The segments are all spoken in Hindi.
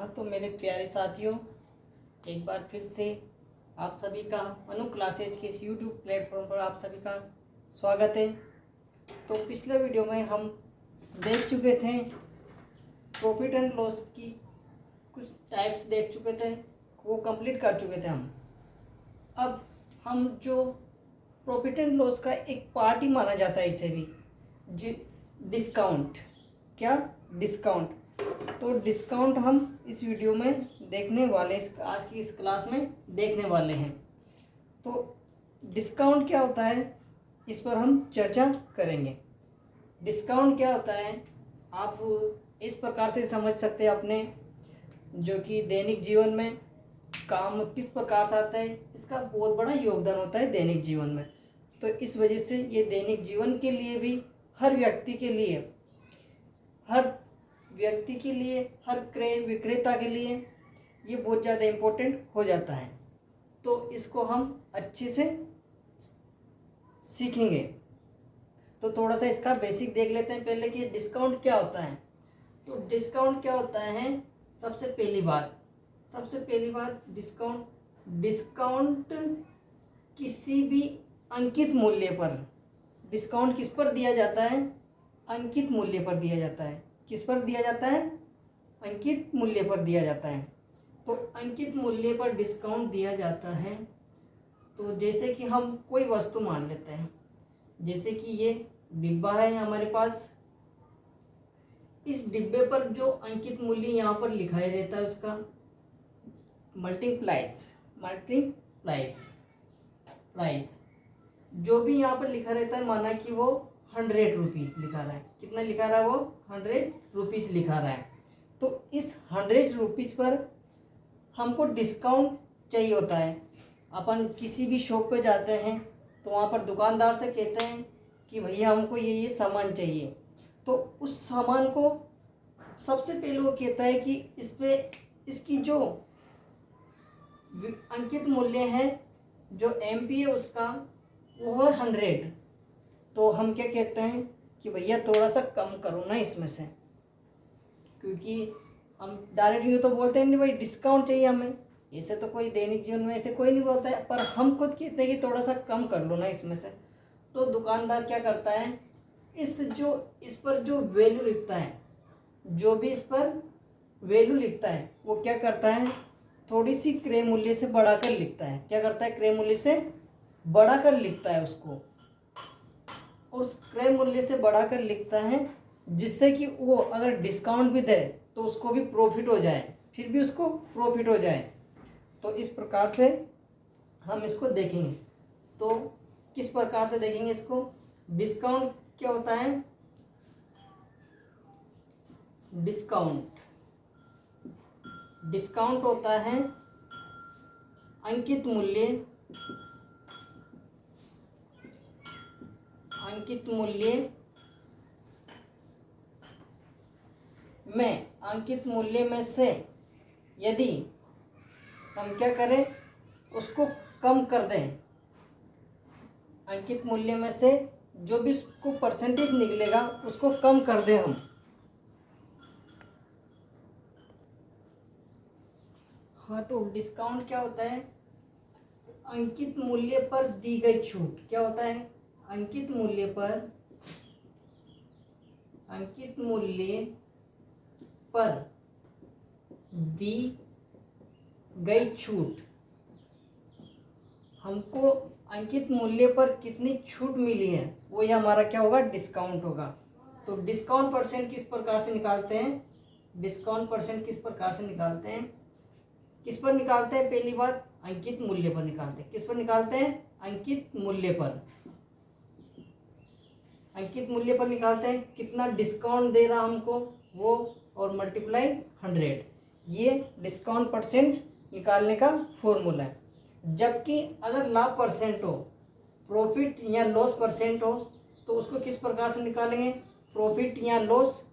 हाँ, तो मेरे प्यारे साथियों, एक बार फिर से आप सभी का अनु क्लासेज के इस यूट्यूब प्लेटफॉर्म पर आप सभी का स्वागत है। तो पिछले वीडियो में हम देख चुके थे प्रॉफिट एंड लॉस की कुछ टाइप्स देख चुके थे, वो कंप्लीट कर चुके थे हम। अब हम जो प्रॉफिट एंड लॉस का एक पार्ट ही माना जाता है इसे भी, जो डिस्काउंट। क्या? डिस्काउंट। तो डिस्काउंट हम इस वीडियो में देखने वाले, आज की इस क्लास में देखने वाले हैं। तो डिस्काउंट क्या होता है, इस पर हम चर्चा करेंगे। डिस्काउंट क्या होता है, आप इस प्रकार से समझ सकते हैं अपने जो कि दैनिक जीवन में काम किस प्रकार से आता है, इसका बहुत बड़ा योगदान होता है दैनिक जीवन में। तो इस वजह से ये दैनिक जीवन के लिए भी, हर व्यक्ति के लिए, हर क्रय विक्रेता के लिए ये बहुत ज़्यादा इम्पोर्टेंट हो जाता है। तो इसको हम अच्छे से सीखेंगे। तो थोड़ा सा इसका बेसिक देख लेते हैं पहले कि डिस्काउंट क्या होता है। तो डिस्काउंट क्या होता है, सबसे पहली बात डिस्काउंट किसी भी अंकित मूल्य पर, डिस्काउंट किस पर दिया जाता है? अंकित मूल्य पर दिया जाता है। किस पर दिया जाता है? अंकित मूल्य पर दिया जाता है। तो अंकित मूल्य पर डिस्काउंट दिया जाता है। तो जैसे कि हम कोई वस्तु मान लेते हैं, जैसे कि ये डिब्बा है हमारे पास। इस डिब्बे पर जो अंकित मूल्य यहाँ पर लिखाई रहता है उसका मल्टीप्लाइज प्राइस जो भी यहाँ पर लिखा रहता है, माना कि वो 100 रुपीज़ लिखा रहा है। कितना लिखा रहा है वो? 100 रुपीज़ लिखा रहा है। तो इस 100 रुपीज़ पर हमको डिस्काउंट चाहिए होता है। अपन किसी भी शॉप पे जाते हैं तो वहाँ पर दुकानदार से कहते हैं कि भैया हमको ये सामान चाहिए। तो उस सामान को सबसे पहले वो कहता है कि इस पे इसकी जो अंकित मूल्य है, जो एमपी है उसका, वो है 100। तो हम क्या कहते हैं कि भैया थोड़ा सा कम करो ना इसमें से, क्योंकि हम डायरेक्ट यूँ तो बोलते हैं नहीं भाई डिस्काउंट चाहिए हमें, ऐसे तो कोई दैनिक जीवन में ऐसे कोई नहीं बोलता है, पर हम खुद कहते हैं कि थोड़ा सा कम कर लो ना इसमें से। तो दुकानदार क्या करता है, इस पर जो वैल्यू लिखता है, जो भी इस पर वैल्यू लिखता है, वो क्या करता है, थोड़ी सी क्रय मूल्य से बढ़ाकर लिखता है। क्या करता है? क्रय मूल्य से बढ़ाकर लिखता है उसको, उस क्रय मूल्य से बढ़ाकर लिखता है, जिससे कि वो अगर डिस्काउंट भी दे तो उसको भी प्रॉफिट हो जाए, फिर भी उसको प्रॉफिट हो जाए। तो इस प्रकार से हम इसको देखेंगे। तो किस प्रकार से देखेंगे इसको? डिस्काउंट क्या होता है? डिस्काउंट होता है अंकित मूल्य में से यदि हम क्या करें, उसको कम कर दें। अंकित मूल्य में से जो भी उसको परसेंटेज निकलेगा उसको कम कर दें हम। हाँ, तो डिस्काउंट क्या होता है? अंकित मूल्य पर दी गई छूट। क्या होता है? अंकित मूल्य पर दी गई छूट। हमको अंकित मूल्य पर कितनी छूट मिली है, वो ये हमारा क्या होगा? डिस्काउंट होगा। तो डिस्काउंट परसेंट किस प्रकार से निकालते हैं? किस पर निकालते हैं? पहली बात अंकित मूल्य पर निकालते हैं। किस पर निकालते हैं? अंकित मूल्य पर निकालते हैं। कितना डिस्काउंट दे रहा हमको वो, और मल्टीप्लाई 100। ये डिस्काउंट परसेंट निकालने का फॉर्मूला है। जबकि अगर लाभ परसेंट हो, प्रॉफिट या लॉस परसेंट हो, तो उसको किस प्रकार से निकालेंगे? प्रॉफिट या लॉस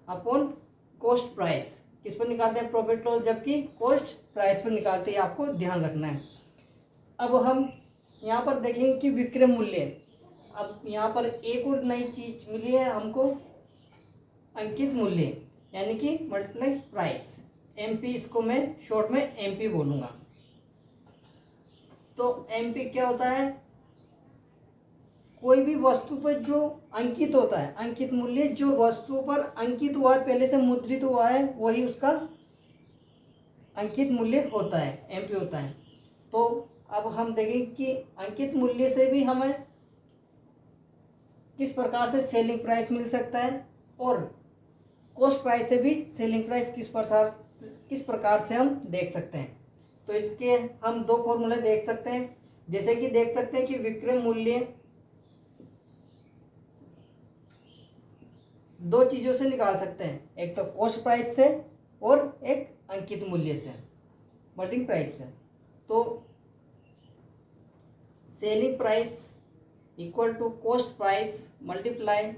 अपॉन कॉस्ट प्राइस। किस पर निकालते हैं? प्रॉफिट लॉस, जबकि कॉस्ट प्राइस पर निकालते हैं। आपको ध्यान रखना है। अब हम यहाँ पर देखेंगे कि विक्रय मूल्य। अब यहाँ पर एक और नई चीज मिली है हमको, अंकित मूल्य, यानी कि मल्टीप्लाई प्राइस। एमपी, इसको मैं शॉर्ट में एमपी बोलूँगा। तो एमपी क्या होता है, कोई भी वस्तु पर जो अंकित होता है, अंकित मूल्य जो वस्तु पर अंकित हुआ है, पहले से मुद्रित हुआ है, वही उसका अंकित मूल्य होता है, एमपी होता है। तो अब हम देखेंगे कि अंकित मूल्य से भी हमें किस प्रकार से सेलिंग प्राइस मिल सकता है और कॉस्ट प्राइस से भी सेलिंग प्राइस किस प्रकार से हम देख सकते हैं। तो इसके हम दो फॉर्मूले देख सकते हैं। जैसे कि देख सकते हैं कि विक्रय मूल्य दो चीज़ों से निकाल सकते हैं, एक तो कॉस्ट प्राइस से और एक अंकित मूल्य से, मल्टीपल प्राइस से। तो selling price equal to cost price multiply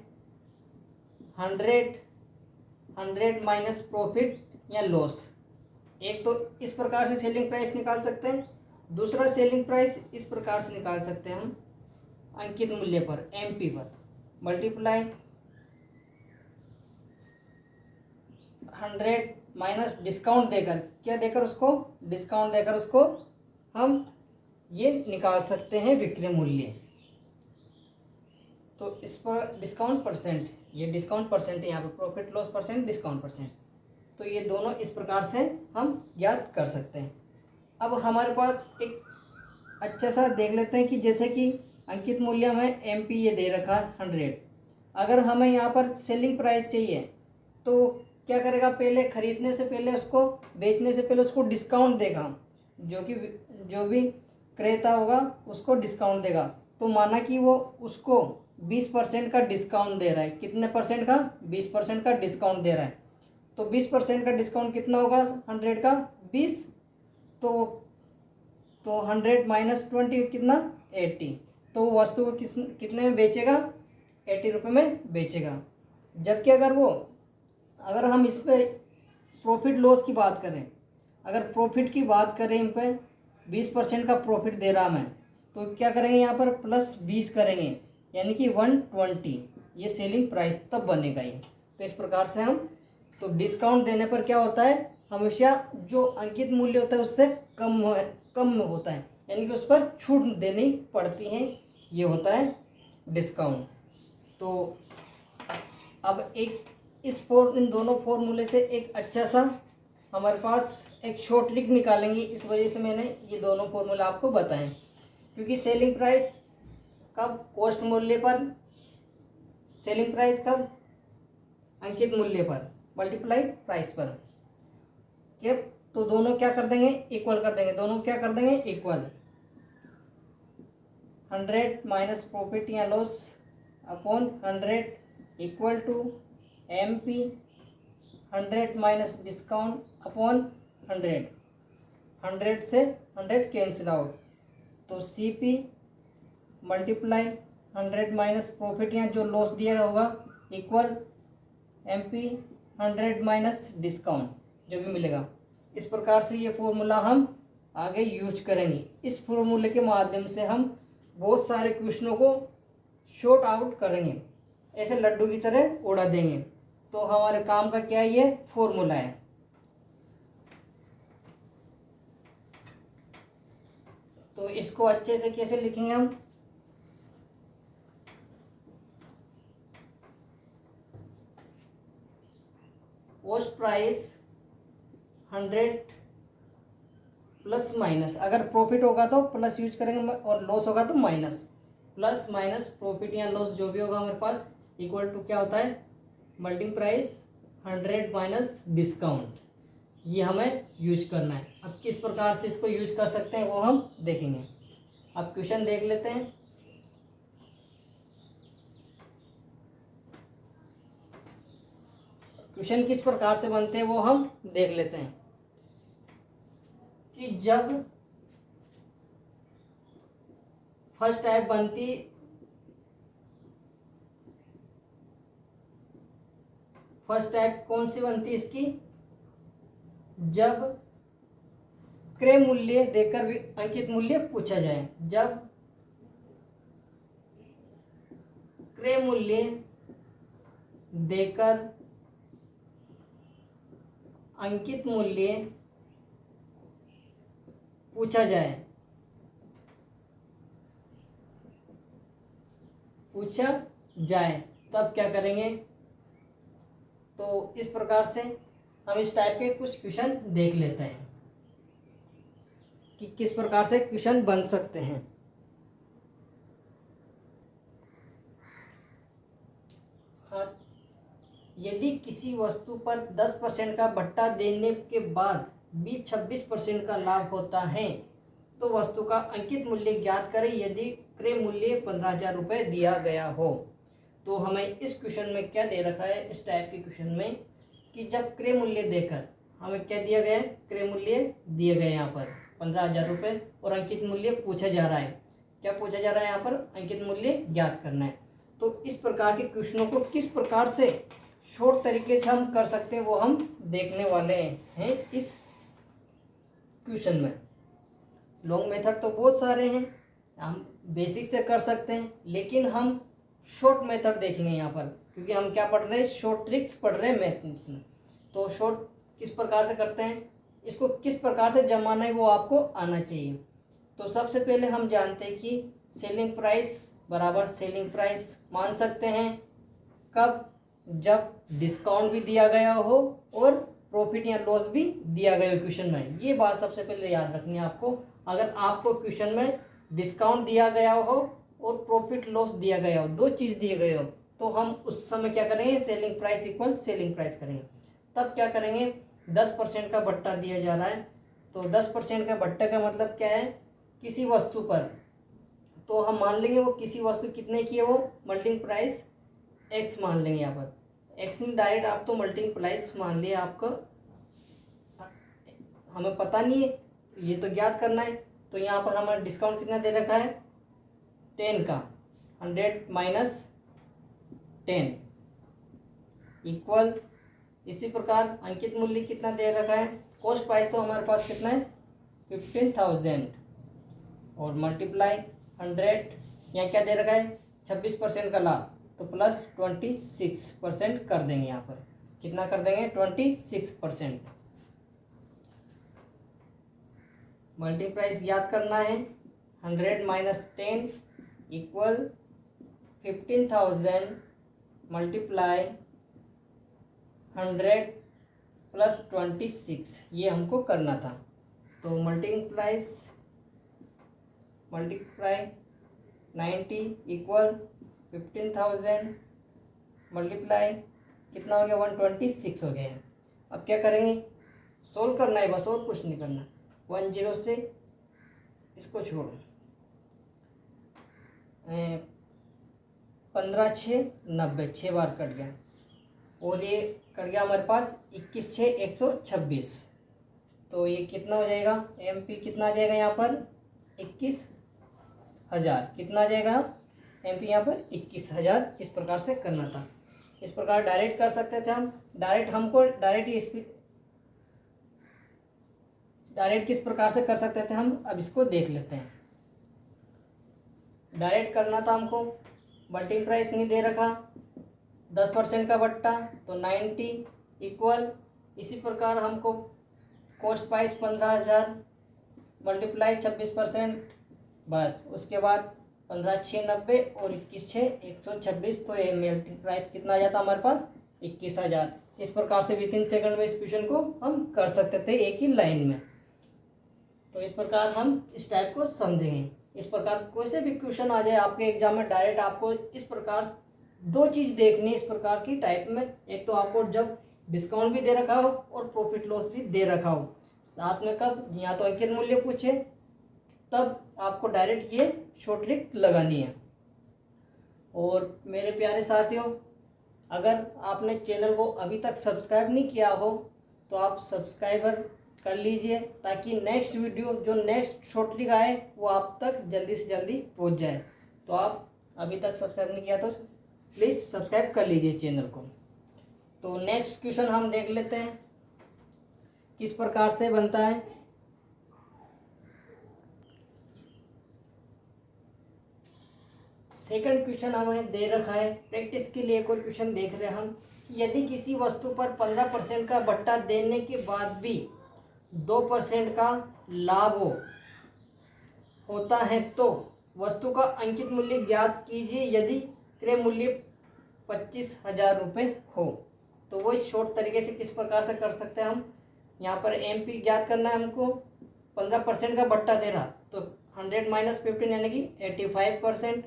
100 minus profit या लॉस। एक तो इस प्रकार से सेलिंग प्राइस निकाल सकते हैं, दूसरा सेलिंग प्राइस इस प्रकार से निकाल सकते हैं हम अंकित मूल्य पर, एमपी पर, मल्टीप्लाई 100 माइनस डिस्काउंट देकर, क्या देकर, उसको डिस्काउंट देकर उसको हम ये निकाल सकते हैं विक्रय मूल्य। तो इस पर डिस्काउंट परसेंट, ये डिस्काउंट परसेंट है यहाँ पे, profit loss percent, discount percent. तो ये दोनों इस प्रकार से हम ज्ञात कर सकते हैं। अब हमारे पास एक अच्छा सा देख लेते हैं कि जैसे कि अंकित मूल्य हमें एमपी ये दे रखा है 100। अगर हमें यहाँ पर सेलिंग प्राइस चाहिए तो क्या करेगा, पहले खरीदने से पहले उसको, बेचने से पहले उसको डिस्काउंट देगा, जो भी क्रेता होगा उसको डिस्काउंट देगा। तो माना कि वो उसको 20% का डिस्काउंट दे रहा है, कितने परसेंट का, 20% का डिस्काउंट दे रहा है। तो 20% का डिस्काउंट कितना होगा, 100 का 20, तो 100 माइनस 20 कितना, 80। तो वो वस्तु को कितने में बेचेगा, 80 रुपये में बेचेगा। जबकि अगर हम इस पर प्रॉफिट लॉस की बात करें, अगर प्रॉफिट की बात करें, इन पर 20% का प्रॉफिट दे रहा मैं, तो क्या करेंगे, यहाँ पर प्लस 20 करेंगे, यानी कि 120, ये सेलिंग प्राइस तब बनेगा ये। तो इस प्रकार से हम, तो डिस्काउंट देने पर क्या होता है, हमेशा जो अंकित मूल्य होता है उससे कम होता है, यानी कि उस पर छूट देनी पड़ती है, ये होता है डिस्काउंट। तो अब इन दोनों फॉर्मूले से एक अच्छा सा हमारे पास एक शॉर्ट ट्रिक निकालेंगे। इस वजह से मैंने ये दोनों फॉर्मूला आपको बताएं, क्योंकि सेलिंग प्राइस कब, कॉस्ट मूल्य पर, सेलिंग प्राइस कब, अंकित मूल्य पर, मल्टीप्लाई प्राइस पर। तो दोनों क्या कर देंगे, इक्वल कर देंगे, दोनों क्या कर देंगे, इक्वल। 100 माइनस प्रॉफिट या loss upon 100 equal to MP 100 minus discount upon 100। 100 से 100 कैंसिल आउट, तो सीपी मल्टीप्लाई 100 माइनस प्रॉफिट या जो लॉस दिया होगा इक्वल एमपी 100 माइनस डिस्काउंट, जो भी मिलेगा। इस प्रकार से ये फॉर्मूला हम आगे यूज करेंगे। इस फॉर्मूले के माध्यम से हम बहुत सारे क्वेश्चनों को शॉर्ट आउट करेंगे, ऐसे लड्डू की तरह उड़ा देंगे। तो हमारे काम का क्या ये फॉर्मूला है। तो इसको अच्छे से कैसे लिखेंगे हम, कॉस्ट प्राइस 100 प्लस माइनस, अगर प्रॉफिट होगा तो प्लस यूज करेंगे और लॉस होगा तो माइनस, प्लस माइनस प्रॉफिट या लॉस जो भी होगा हमारे पास इक्वल टू क्या होता है, मल्टीपल प्राइस 100 माइनस डिस्काउंट। ये हमें यूज करना है। अब किस प्रकार से इसको यूज कर सकते हैं वो हम देखेंगे। अब क्वेश्चन देख लेते हैं। क्वेश्चन किस प्रकार से बनते हैं वो हम देख लेते हैं कि जब फर्स्ट टाइप बनती, फर्स्ट टाइप कौन सी बनती इसकी, जब क्रय मूल्य देकर भी अंकित मूल्य पूछा जाए। जब क्रय मूल्य देकर अंकित मूल्य पूछा जाए तब क्या करेंगे। तो इस प्रकार से हम इस टाइप के कुछ क्वेश्चन देख लेते हैं कि किस प्रकार से क्वेश्चन बन सकते हैं। हाँ, यदि किसी वस्तु पर 10% का भत्ता देने के बाद भी 26% का लाभ होता है तो वस्तु का अंकित मूल्य ज्ञात करें यदि क्रय मूल्य 15,000 रुपये दिया गया हो। तो हमें इस क्वेश्चन में क्या दे रखा है, इस टाइप के क्वेश्चन में कि जब क्रय मूल्य देकर हमें क्या दिया गया है, क्रय मूल्य दिए गए यहाँ पर 15,000 रुपये और अंकित मूल्य पूछा जा रहा है। क्या पूछा जा रहा है यहाँ पर, अंकित मूल्य ज्ञात करना है। तो इस प्रकार के क्वेश्चनों को किस प्रकार से शॉर्ट तरीके से हम कर सकते हैं वो हम देखने वाले हैं इस क्वेश्चन में। लॉन्ग मेथड तो बहुत सारे हैं, हम बेसिक से कर सकते हैं, लेकिन हम शॉर्ट मेथड देखेंगे यहाँ पर, क्योंकि हम क्या पढ़ रहे हैं, शॉर्ट ट्रिक्स पढ़ रहे हैं मैथ्स में। तो शॉर्ट किस प्रकार से करते हैं, इसको किस प्रकार से जमाना है वो आपको आना चाहिए। तो सबसे पहले हम जानते हैं कि सेलिंग प्राइस बराबर सेलिंग प्राइस मान सकते हैं कब, जब डिस्काउंट भी दिया गया हो और प्रॉफिट या लॉस भी दिया गया हो क्वेश्चन में। ये बात सबसे पहले याद रखनी है आपको। अगर आपको क्वेश्चन में डिस्काउंट दिया गया हो और प्रॉफिट लॉस दिया गया हो, दो चीज़ दिए गए हो, तो हम उस समय क्या करेंगे, selling price equal selling price करेंगे। तब क्या करेंगे, 10% का भत्ता दिया जा रहा है, तो 10% का भत्ता का मतलब क्या है, किसी वस्तु पर, तो हम मान लेंगे वो किसी वस्तु कितने की है, वो मल्टीप्लाई प्राइस एक्स मान लेंगे। यहाँ पर एक्स में डायरेक्ट आप तो मल्टीप्लाइज मान लिया, आपको हमें पता नहीं है, ये तो ज्ञात करना है। तो यहाँ पर हमें डिस्काउंट कितना दे रखा है, 10 का, 100 माइनस 10 इक्वल, इसी प्रकार अंकित मूल्य कितना दे रखा है, कॉस्ट प्राइस तो हमारे पास कितना है 15,000 और मल्टीप्लाई 100, यहाँ क्या दे रखा है 26% का लाभ, तो प्लस 26% कर देंगे। यहाँ पर कितना कर देंगे 26%। मल्टीप्राइस ज्ञात करना है, 100 माइनस 10 इक्वल 15,000 मल्टीप्लाई 100 प्लस 26, ये हमको करना था। तो मल्टीप्लाई 90 इक्वल 15,000 मल्टीप्लाई कितना हो गया 126 हो गया। अब क्या करेंगे, सोल्व करना है बस, और कुछ नहीं करना। 10 से इसको छोड़ो, 15 6 90, 6 बार कट गया और ये कट गया हमारे पास 21 6 126। तो ये कितना हो जाएगा, MP कितना आ जाएगा यहाँ पर 21,000, कितना आ जाएगा MP यहाँ पर 21,000। इस प्रकार से करना था। इस प्रकार डायरेक्ट कर सकते थे हम, डायरेक्ट किस प्रकार से कर सकते थे हम, अब इसको देख लेते हैं। डायरेक्ट करना था हमको, मल्टीप्लाई प्राइस नहीं दे रखा, 10% का बट्टा तो 90 इक्वल, इसी प्रकार हमको कॉस्ट प्राइस 15,000 मल्टीप्लाई 26%, बस उसके बाद 15 6 90 और 21 6 126, तो ये मल्टीप्लाई प्राइस कितना आ जाता हमारे पास 21,000। इस प्रकार से विद इन सेकंड में इस क्वेश्चन को हम कर सकते थे एक ही लाइन में। तो इस प्रकार हम इस टाइप को समझेंगे। इस प्रकार कोई से भी क्वेश्चन आ जाए आपके एग्जाम में, डायरेक्ट आपको इस प्रकार दो चीज़ देखनी इस प्रकार की टाइप में, एक तो आपको जब डिस्काउंट भी दे रखा हो और प्रॉफिट लॉस भी दे रखा हो, साथ में कब, या तो अंकित मूल्य पूछे तब आपको डायरेक्ट ये शॉर्ट ट्रिक लगानी है। और मेरे प्यारे साथियों, अगर आपने चैनल को अभी तक सब्सक्राइब नहीं किया हो तो आप सब्सक्राइबर कर लीजिए, ताकि नेक्स्ट वीडियो जो नेक्स्ट शॉर्ट ट्रिक आए वो आप तक जल्दी से जल्दी पहुंच जाए। तो आप अभी तक सब्सक्राइब नहीं किया तो प्लीज़ सब्सक्राइब कर लीजिए चैनल को। तो नेक्स्ट क्वेश्चन हम देख लेते हैं किस प्रकार से बनता है। सेकंड क्वेश्चन हमें दे रखा है, प्रैक्टिस के लिए कोई क्वेश्चन देख रहे हैं हम कि यदि किसी वस्तु पर 15% का बट्टा देने के बाद भी 2% का लाभ होता है तो वस्तु का अंकित मूल्य ज्ञात कीजिए यदि क्रय मूल्य 25,000 रुपये हो। तो वो शॉर्ट तरीके से किस प्रकार से कर सकते हैं हम, यहाँ पर MP ज्ञात करना है हमको। 15% का बट्टा दे रहा तो 100 - 15 यानी कि 85%।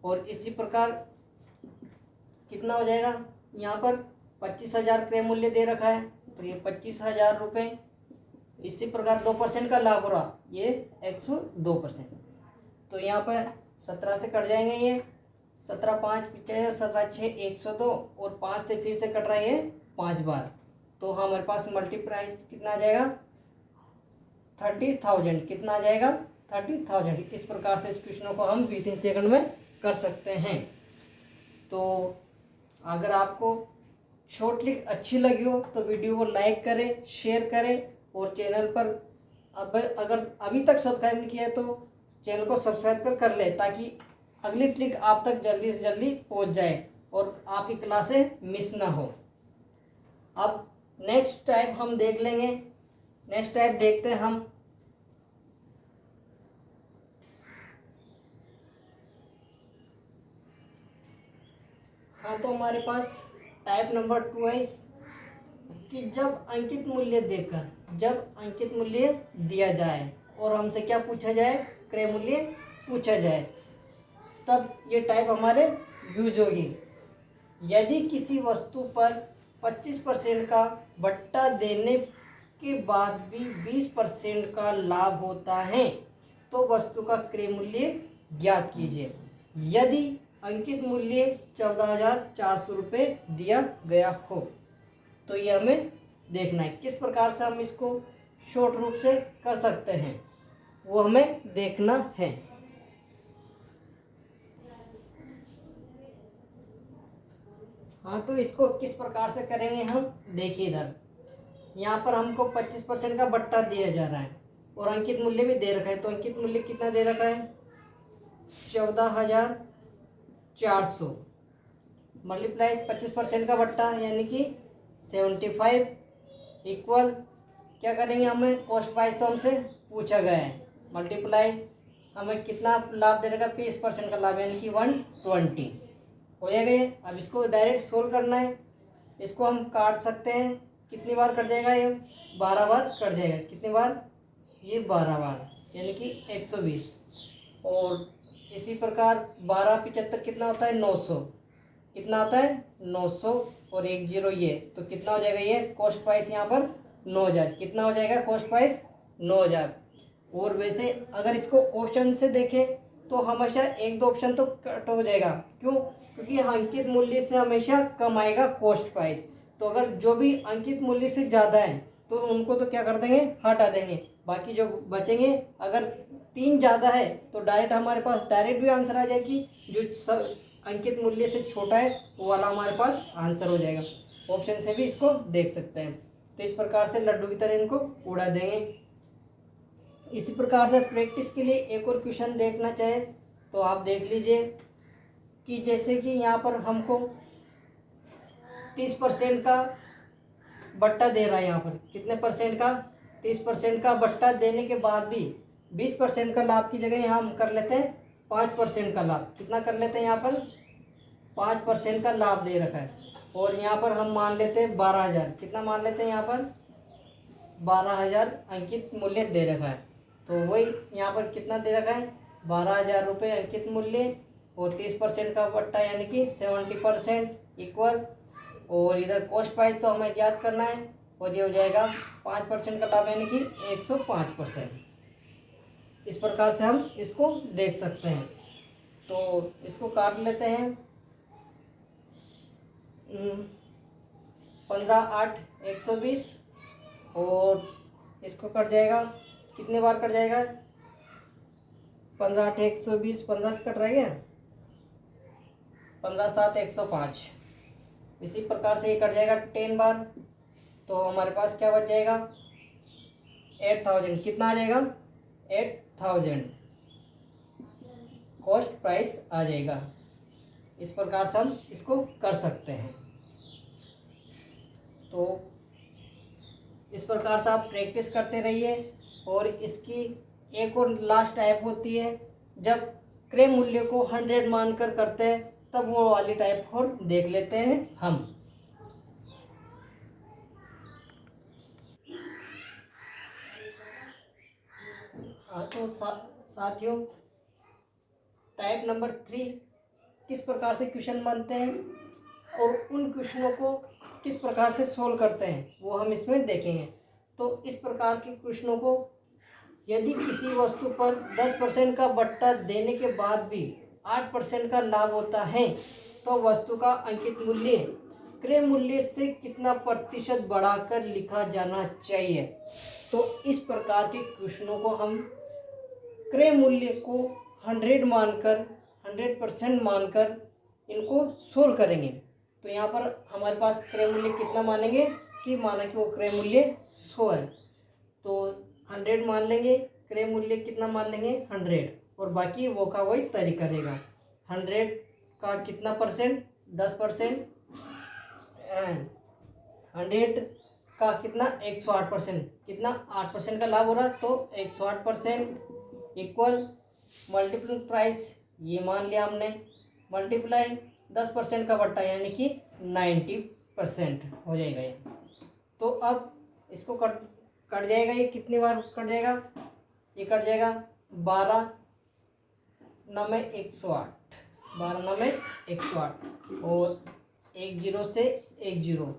और इसी प्रकार कितना हो जाएगा, यहाँ पर 25,000 क्रय मूल्य दे रखा है तो ये 25,000 रुपये। इसी प्रकार 2% का लाभ हो रहा, ये 102%। तो यहाँ पर 17 से कट जाएंगे, ये 17 5 50, 17 6 102 और 5 से फिर से कट रहा है ये 5 बार। तो हमारे पास मल्टीप्लाइज कितना आ जाएगा, 30,000। कितना आ जाएगा, 30,000। इस प्रकार से इस क्वेश्चनों को हम विथिन सेकंड में कर सकते हैं। तो अगर आपको शॉर्ट ट्रिक अच्छी लगी हो तो वीडियो को लाइक करें, शेयर करें और चैनल पर अगर अभी तक सब्सक्राइब नहीं किया है तो चैनल को सब्सक्राइब कर ले, ताकि अगली ट्रिक आप तक जल्दी से जल्दी पहुंच जाए और आपकी क्लासें मिस ना हो। अब नेक्स्ट टाइप हम देख लेंगे। नेक्स्ट टाइप देखते हैं हम। हाँ, तो हमारे पास टाइप नंबर 2 है कि जब अंकित मूल्य देकर, जब अंकित मूल्य दिया जाए और हमसे क्या पूछा जाए, क्रय मूल्य पूछा जाए, तब ये टाइप हमारे यूज होगी। यदि किसी वस्तु पर 25% का बट्टा देने के बाद भी 20% का लाभ होता है तो वस्तु का क्रय मूल्य ज्ञात कीजिए यदि अंकित मूल्य 14,400 रुपये दिया गया हो। तो ये हमें देखना है किस प्रकार से हम इसको शॉर्ट रूप से कर सकते हैं, वो हमें देखना है। हाँ, तो इसको किस प्रकार से करेंगे हम, देखिए इधर यहाँ पर हमको 25% का बट्टा दिया जा रहा है और अंकित मूल्य भी दे रखा है। तो अंकित मूल्य कितना दे रखा है, 14,400 मल्टीप्लाई 25% का बट्टा यानी कि 75 इक्वल क्या करेंगे, हमें कॉस्ट प्राइस तो हमसे पूछा गया है, मल्टीप्लाई हमें कितना लाभ दे रखा है, 20% का लाभ यानी कि 120 हो जाएगा ये। अब इसको डायरेक्ट सोल्व करना है। इसको हम काट सकते हैं, कितनी बार कट जाएगा, ये 12 बार कट जाएगा। कितनी बार, ये 12 बार यानी कि 120। और इसी प्रकार 12 75 कितना होता है, 900। कितना होता है, 900 और 10 ये, तो कितना हो जाएगा, ये कॉस्ट प्राइस यहाँ पर 9,000। कितना हो जाएगा कॉस्ट प्राइस, 9,000। और वैसे अगर इसको ऑप्शन से देखें तो हमेशा 1-2 ऑप्शन तो कट हो जाएगा। क्यों, क्योंकि अंकित मूल्य से हमेशा कम आएगा कॉस्ट प्राइस। तो अगर जो भी अंकित मूल्य से ज़्यादा है तो उनको तो क्या कर देंगे, हटा देंगे। बाकी जो बचेंगे, अगर 3 ज़्यादा है तो डायरेक्ट हमारे पास डायरेक्ट भी आंसर आ जाएगी। जो अंकित मूल्य से छोटा है वो वाला हमारे पास आंसर हो जाएगा। ऑप्शन से भी इसको देख सकते हैं। तो इस प्रकार से लड्डू की तरह इनको उड़ा देंगे। इसी प्रकार से प्रैक्टिस के लिए एक और क्वेश्चन देखना चाहे तो आप देख लीजिए कि जैसे कि यहाँ पर हमको 30% का बट्टा दे रहा है। यहाँ पर कितने परसेंट का, 30% का बट्टा देने के बाद भी 20% का लाभ की जगह यहाँ हम कर लेते हैं 5% का लाभ। कितना कर लेते हैं, यहाँ पर 5% का लाभ दे रखा है। और यहाँ पर हम मान लेते हैं 12,000। कितना मान लेते हैं, यहाँ पर 12,000 अंकित मूल्य दे रखा है। तो वही यहाँ पर कितना दे रखा है, 12,000 रुपये अंकित मूल्य और 30% का बट्टा यानी कि 70% इक्वल। और इधर कॉस्ट प्राइस तो हमें ज्ञात करना है और ये हो जाएगा 5% का लाभ यानी कि 105%। इस प्रकार से हम इसको देख सकते हैं। तो इसको काट लेते हैं, 15 8 120 और इसको कट जाएगा, कितने बार कट जाएगा, 15 8 120, 15 से कट रहा है, 15 7 105। इसी प्रकार से ये कट जाएगा 10 बार। तो हमारे पास क्या बच जाएगा, 8,000। कितना आ जाएगा, 8,000 कॉस्ट प्राइस आ जाएगा। इस प्रकार से हम इसको कर सकते हैं। तो इस प्रकार से आप प्रैक्टिस करते रहिए। और इसकी एक और लास्ट टाइप होती है, जब क्रय मूल्य को 100 मानकर करते हैं तब वो वाली टाइप और देख लेते हैं हम। हाँ तो साथियों, टाइप नंबर 3 किस प्रकार से क्वेश्चन बनते हैं और उन क्वेश्चनों को किस प्रकार से सोल्व करते हैं वो हम इसमें देखेंगे। तो इस प्रकार के क्वेश्चनों को, यदि किसी वस्तु पर 10% का बट्टा देने के बाद भी 8% का लाभ होता है तो वस्तु का अंकित मूल्य क्रय मूल्य से कितना प्रतिशत बढ़ाकर लिखा जाना चाहिए। तो इस प्रकार के क्वेश्चनों को हम क्रय मूल्य को 100% मानकर इनको सोल्व करेंगे। तो यहाँ पर हमारे पास क्रय मूल्य कितना मानेंगे कि माना कि वो क्रय मूल्य 100 है, तो 100 मान लेंगे। क्रय मूल्य कितना मान लेंगे 100, और बाकी वो का वही तरीका रहेगा। 100 का कितना परसेंट 10%, 100 का कितना 108%, कितना 8% का लाभ हो रहा, तो 108% इक्वल मल्टीपल प्राइस ये मान लिया हमने, मल्टीप्लाई 10% का बट्टा यानी कि 90% हो जाएगा ये। तो अब इसको कट जाएगा, ये कितनी बार कट जाएगा, ये कट जाएगा 12 9 108, 12 9 108 और 10 से 10,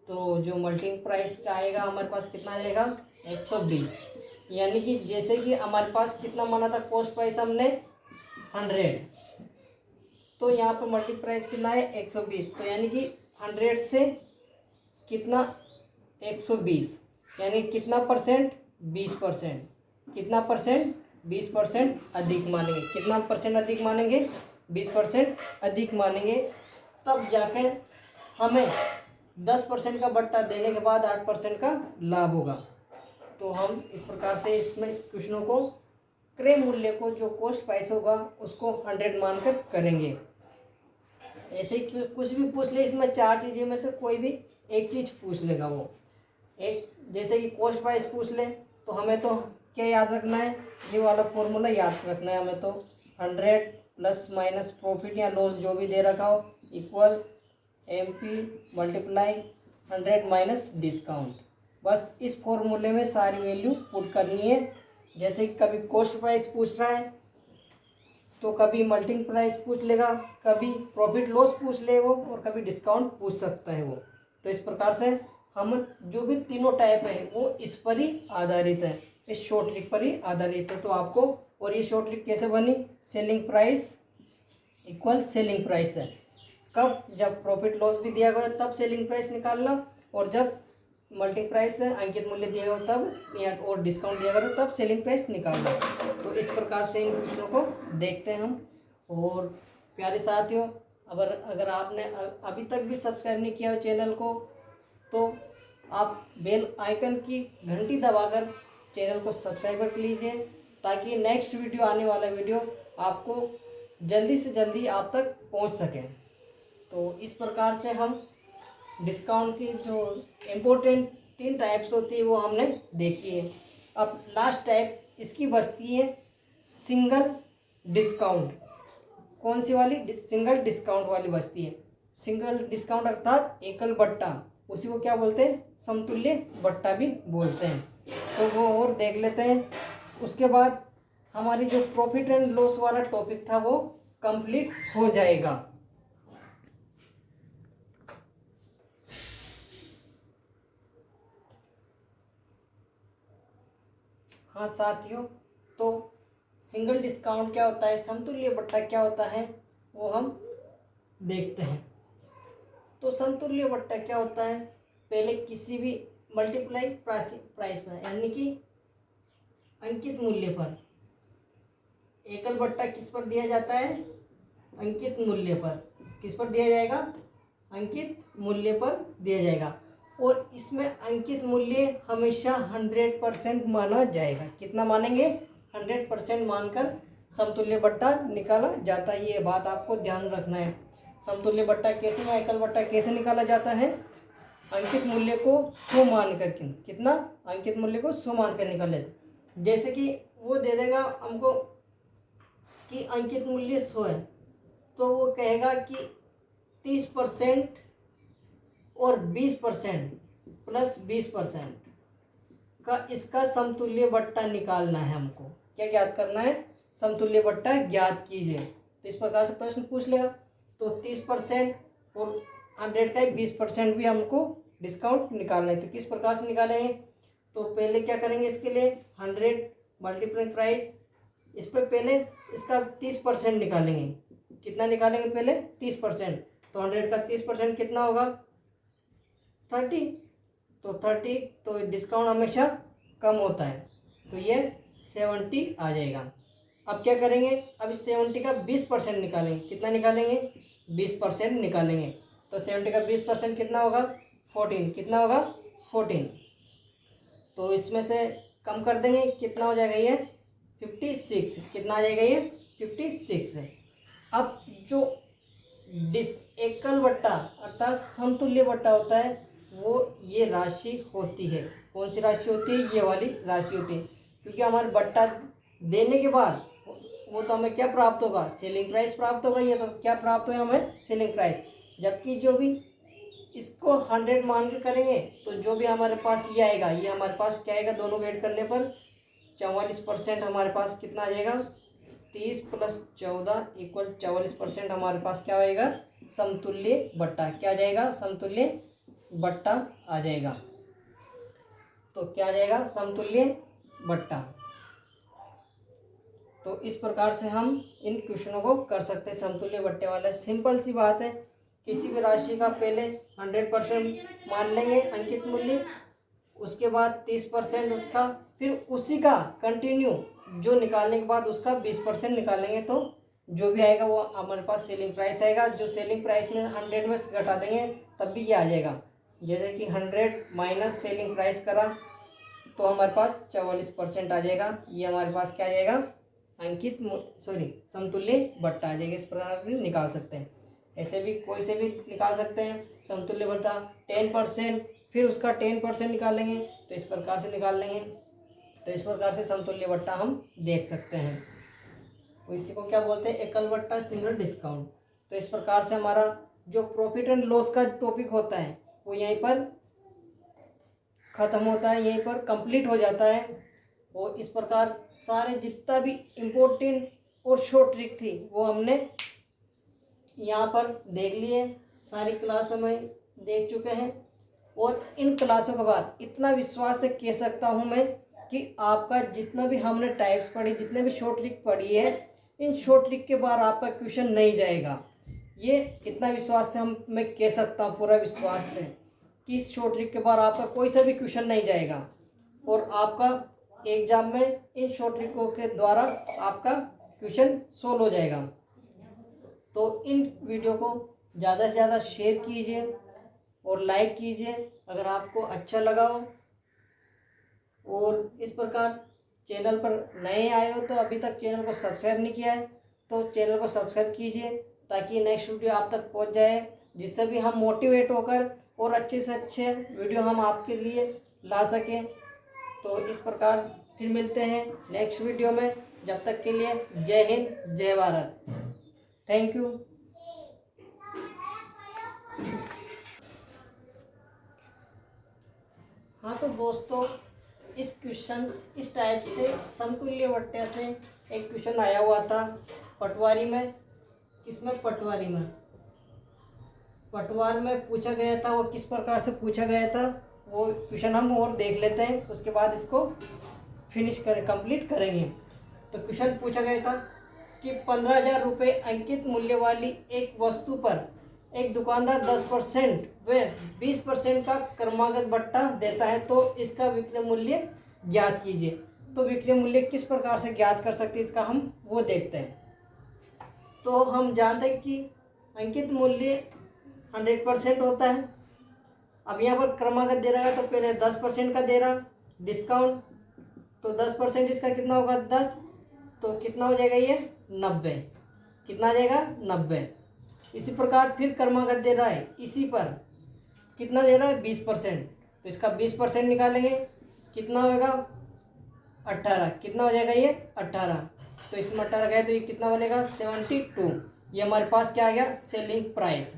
तो जो मल्टीपल प्राइस का आएगा हमारे पास कितना आ जाएगा 120। यानी कि जैसे कि हमारे पास कितना माना था कॉस्ट प्राइस हमने 100, तो यहाँ पर मल्टीपल प्राइस कितना है 120, तो यानी कि 100 से कितना 120 यानी कितना परसेंट 20%, कितना परसेंट 20% अधिक मानेंगे। कितना परसेंट अधिक मानेंगे 20% अधिक मानेंगे, तब जाकर हमें 10% का बट्टा देने के बाद 8% का लाभ होगा। तो हम इस प्रकार से इसमें क्वेश्चनों को क्रय मूल्य को जो कॉस्ट प्राइस होगा उसको 100 मानकर करेंगे। ऐसे ही कुछ भी पूछ ले, इसमें 4 चीज़ें में से कोई भी एक चीज़ पूछ लेगा वो। एक जैसे कि कॉस्ट प्राइस पूछ ले तो हमें तो क्या याद रखना है, ये वाला फॉर्मूला याद रखना है हमें। तो 100 प्लस माइनस प्रॉफिट या लॉस जो भी दे रखा हो equal MP multiply 100 minus discount. बस इस फॉर्मूले में सारी वैल्यू पुट करनी है। जैसे कि कभी कॉस्ट प्राइस पूछ रहा है तो कभी मल्टीपल प्राइस पूछ लेगा, कभी प्रॉफिट लॉस पूछ ले वो, और कभी डिस्काउंट पूछ सकता है वो। तो इस प्रकार से हम जो भी तीनों टाइप है वो इस पर ही आधारित है, इस शॉर्ट ट्रिक पर ही आधारित है। तो आपको, और ये शॉर्ट ट्रिक कैसे बनी, selling price equal selling price है। कब, जब प्रॉफिट लॉस भी दिया गया तब सेलिंग प्राइस निकालना, और जब मल्टीपल प्राइस है अंकित मूल्य दिया गया तब, या और डिस्काउंट दिया गया तब सेलिंग प्राइस निकालना। तो इस प्रकार से इन क्वेश्चनों को देखते हैं हम। और प्यारे साथियों, अगर आपने अभी तक भी सब्सक्राइब नहीं किया हो चैनल को, तो आप बेल आइकन की घंटी दबाकर चैनल को सब्सक्राइब कर लीजिए, ताकि नेक्स्ट वीडियो, आने वाला वीडियो आपको जल्दी से जल्दी आप तक पहुंच सके। तो इस प्रकार से हम डिस्काउंट की जो इम्पोर्टेंट 3 टाइप्स होती है वो हमने देखी है। अब लास्ट टाइप इसकी बचती है सिंगल डिस्काउंट। कौन सी वाली, सिंगल डिस्काउंट वाली बचती है। सिंगल डिस्काउंट अर्थात एकल बट्टा, उसी को क्या बोलते हैं, समतुल्य बट्टा भी बोलते हैं। तो वो और देख लेते हैं। उसके बाद हमारी जो प्रॉफिट एंड लॉस वाला टॉपिक था वो कंप्लीट हो जाएगा। हाँ साथियों, तो सिंगल डिस्काउंट क्या होता है, समतुल्य बट्टा क्या होता है, वो हम देखते हैं। तो समतुल्य बट्टा क्या होता है, पहले किसी भी मल्टीप्लाई प्राइस पर यानी कि अंकित मूल्य पर, एकल बट्टा किस पर दिया जाता है, अंकित मूल्य पर। किस पर दिया जाएगा, अंकित मूल्य पर दिया जाएगा। और इसमें अंकित मूल्य हमेशा 100% माना जाएगा। कितना मानेंगे, 100% मानकर समतुल्य बट्टा निकाला जाता है। ये बात आपको ध्यान रखना है। समतुल्य बट्टा कैसे या एकल बट्टा कैसे निकाला जाता है, अंकित मूल्य को 100 मान कर के, कितना अंकित मूल्य को 100 मान कर निकाल लेते। जैसे कि वो दे देगा हमको कि अंकित मूल्य 100 है, तो वो कहेगा कि 30% और 20% प्लस 20% का इसका समतुल्य बट्टा निकालना है। हमको क्या ज्ञात करना है? समतुल्य बट्टा ज्ञात कीजिए। तो इस प्रकार से प्रश्न पूछ लेगा। तो 30% और 100 का 20% भी हमको डिस्काउंट निकालना है। तो किस प्रकार से निकालेंगे? तो पहले क्या करेंगे, इसके लिए 100 मल्टीप्लाई प्राइस, इस पर पहले इसका 30% निकालेंगे। कितना निकालेंगे? पहले 30%। तो 100 का 30% कितना होगा? 30। तो 30, तो डिस्काउंट हमेशा कम होता है, तो ये 70 आ जाएगा। अब क्या करेंगे? अब इस 70 का 20% निकालेंगे। कितना निकालेंगे? 20% निकालेंगे। तो 70 का 20% कितना होगा? 14। कितना होगा? 14। तो इसमें से कम कर देंगे, कितना हो जाएगा? ये 56। कितना आ जाएगा? ये 56 है। अब जो एकल बट्टा अर्थात समतुल्य बट्टा होता है, वो ये राशि होती है। कौन सी राशि होती है? ये वाली राशि होती है। क्योंकि हमारे बट्टा देने के बाद वो तो हमें क्या प्राप्त होगा? सेलिंग प्राइस प्राप्त होगा। ये तो क्या प्राप्त होगा हमें? Selling price. जबकि जो भी इसको 100 मान के करेंगे तो जो भी हमारे पास ये आएगा, ये हमारे पास क्या आएगा? दोनों को ऐड करने पर 44% हमारे पास कितना आ जाएगा? 30 + 14 = 44% हमारे पास क्या आएगा? समतुल्य बट्टा। क्या आ जाएगा? समतुल्य बट्टा आ जाएगा। तो क्या आ जाएगा? समतुल्य बट्टा। तो इस प्रकार से हम इन क्वेश्चनों को कर सकते हैं। समतुल्य बट्टे वाला सिंपल सी बात है। किसी भी राशि का पहले 100% मान लेंगे अंकित मूल्य, उसके बाद 30% उसका, फिर उसी का कंटिन्यू जो निकालने के बाद उसका 20% निकालेंगे, तो जो भी आएगा वो हमारे पास सेलिंग प्राइस आएगा। जो सेलिंग प्राइस में 100 में से घटा देंगे तब भी ये आ जाएगा। जैसे कि 100 माइनस सेलिंग प्राइस करा तो हमारे पास 44% आ जाएगा। ये हमारे पास क्या आ जाएगा? समतुल्य बट्टा आ जाएगा। इस प्रकार भी निकाल सकते हैं। ऐसे भी कोई से भी निकाल सकते हैं समतुल्य बट्टा। 10%, फिर उसका 10% निकालेंगे, तो इस प्रकार से निकाल लेंगे। तो इस प्रकार से समतुल्य बट्टा हम देख सकते हैं। तो इसी को क्या बोलते हैं? एकल बट्टा, सिंगल डिस्काउंट। तो इस प्रकार से हमारा जो प्रॉफिट एंड लॉस का टॉपिक होता है वो यहीं पर ख़त्म होता है, यहीं पर कंप्लीट हो जाता है। और इस प्रकार सारे जितना भी इम्पोर्टेंट और शॉर्ट ट्रिक थी वो हमने यहाँ पर देख लिए। सारी क्लासों में देख चुके हैं। और इन क्लासों के बाद इतना विश्वास से कह सकता हूँ मैं कि आपका जितना भी हमने टाइप्स पढ़ी, जितने भी शॉर्ट ट्रिक पढ़ी है, इन शॉर्ट ट्रिक के बाद आपका क्वेश्चन नहीं जाएगा। ये इतना विश्वास से मैं कह सकता हूँ, पूरा विश्वास से, कि इस शॉर्ट ट्रिक के बाद आपका कोई सा भी क्वेश्चन नहीं जाएगा। और आपका एग्जाम में इन शॉर्ट ट्रिकों के द्वारा आपका क्वेश्चन सोल्व हो जाएगा। तो इन वीडियो को ज़्यादा से ज़्यादा शेयर कीजिए और लाइक कीजिए अगर आपको अच्छा लगा हो। और इस प्रकार चैनल पर नए आए हो तो अभी तक चैनल को सब्सक्राइब नहीं किया है तो चैनल को सब्सक्राइब कीजिए, ताकि नेक्स्ट वीडियो आप तक पहुंच जाए, जिससे भी हम मोटिवेट होकर और अच्छे से अच्छे वीडियो हम आपके लिए ला सकें। तो इस प्रकार फिर मिलते हैं नेक्स्ट वीडियो में। जब तक के लिए जय हिंद, जय भारत। Thank you. हाँ तो दोस्तों, इस टाइप से समतुल्य बट्टे से एक क्वेश्चन आया हुआ था पटवारी में। किसमें? पटवारी में। पटवार में पूछा गया था। वो किस प्रकार से पूछा गया था वो क्वेश्चन हम और देख लेते हैं, उसके बाद इसको कंप्लीट करेंगे। तो क्वेश्चन पूछा गया था कि 15,000 रुपये अंकित मूल्य वाली एक वस्तु पर एक दुकानदार 10% व 20% का क्रमागत बट्टा देता है, तो इसका विक्रय मूल्य ज्ञात कीजिए। तो विक्रय मूल्य किस प्रकार से ज्ञात कर सकते हैं, इसका हम वो देखते हैं। तो हम जानते हैं कि अंकित मूल्य 100% होता है। अब यहाँ पर क्रमागत दे रहा है तो पहले 10% का दे रहा डिस्काउंट, तो 10% इसका कितना होगा? 10। तो कितना हो जाएगा? ये 90। कितना आ जाएगा? 90। इसी प्रकार फिर क्रमागत दे रहा है इसी पर, कितना दे रहा है 20%, तो इसका 20% निकालेंगे, कितना होगा 18, कितना हो जाएगा ये 18, तो इसमें 18 गए तो ये कितना बनेगा 72। ये हमारे पास क्या आ गया सेलिंग प्राइस,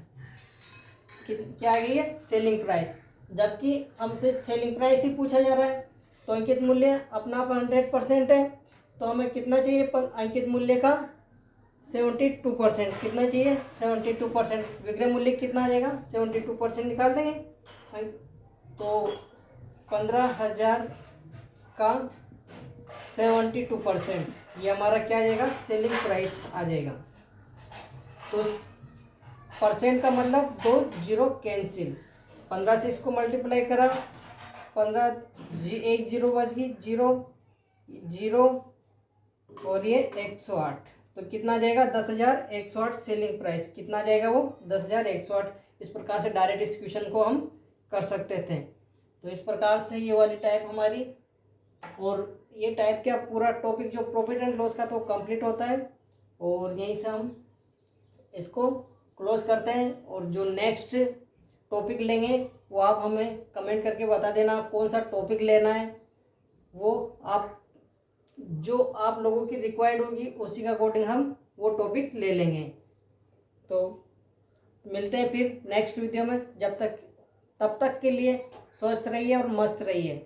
क्या आ गई है सेलिंग प्राइस। जबकि हमसे सेलिंग प्राइस ही पूछा जा रहा है, तो अंकित मूल्य अपना 100% है, तो हमें कितना चाहिए अंकित मूल्य का 72%, कितना चाहिए 72%। विक्रय मूल्य कितना आ जाएगा 72% निकाल देंगे, तो 15,000 का 72% ये हमारा क्या आ जाएगा सेलिंग प्राइस आ जाएगा। तो परसेंट का मतलब 2 जीरो कैंसिल, 15 से इसको मल्टीप्लाई करा, 1 जीरो बच गई, 0 0 और ये 108, तो कितना आ जाएगा 10,108 सेलिंग प्राइस, कितना आ जाएगा वो 10,108। इस प्रकार से डायरेक्ट इस क्वेश्चन को हम कर सकते थे। तो इस प्रकार से ये वाली टाइप हमारी, और ये टाइप क्या पूरा टॉपिक जो प्रॉफिट एंड लॉस का तो कंप्लीट होता है, और यहीं से हम इसको क्लोज करते हैं। और जो नेक्स्ट टॉपिक लेंगे वो आप हमें कमेंट करके बता देना कौन सा टॉपिक लेना है, वो आप जो आप लोगों की रिक्वायर्ड होगी उसी का अकॉर्डिंग हम वो टॉपिक ले लेंगे। तो मिलते हैं फिर नेक्स्ट वीडियो में, तब तक के लिए स्वस्थ रहिए और मस्त रहिए।